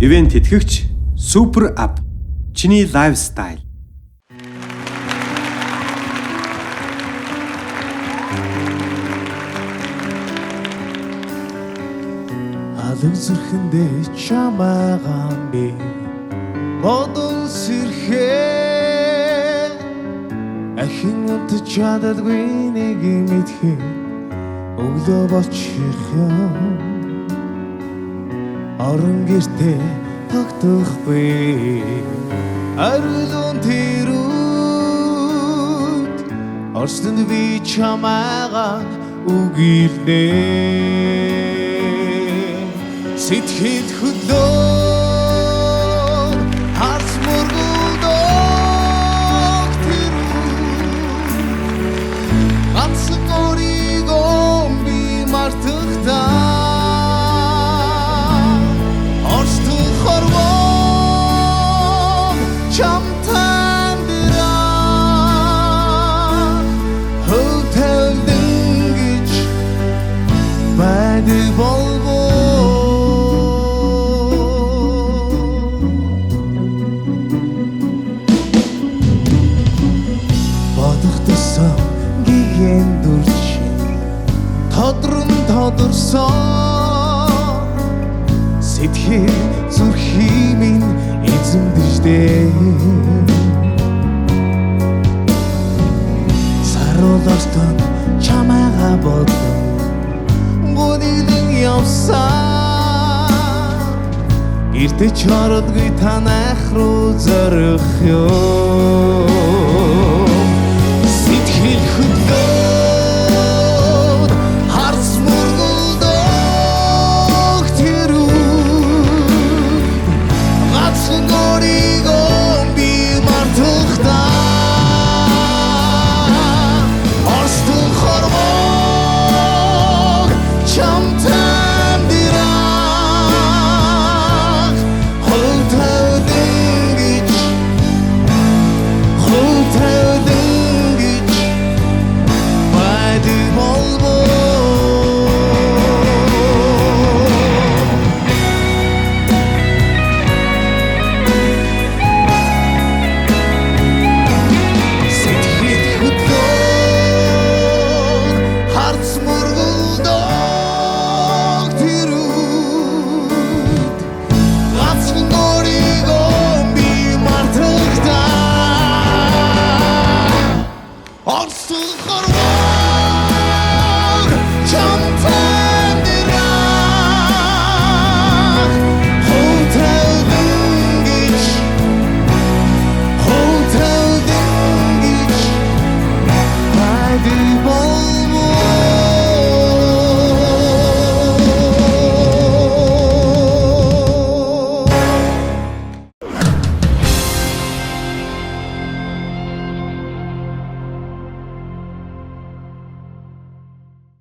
Ивент тэтгэгч Super App. Чиний лайфстайл. Алын зүрхэндээ чамаагаа би бодон сэрхээ ахин унтаж чаддаггүй нэг мэдхээ өглөө болчих юм орон гэртээ тогтохгүй арилун тэрүүд орсонд би чамаагаа үгилнэ Сэтгэл хөдлөөр харц мөргөлдөг тэрүүд ганцхан өөрийгөө би мартахдаа орстон хорвоо чамтай дэраа хөвтөлдөн гэж байдаг болбоо гиген дүрчин тодорсон сэтгэл зүрхий минь эзэмдэжтэй сарууластан чамайгаа бодсон гүнилэн явсан гэртэ чородгүй танах руу зорих ёо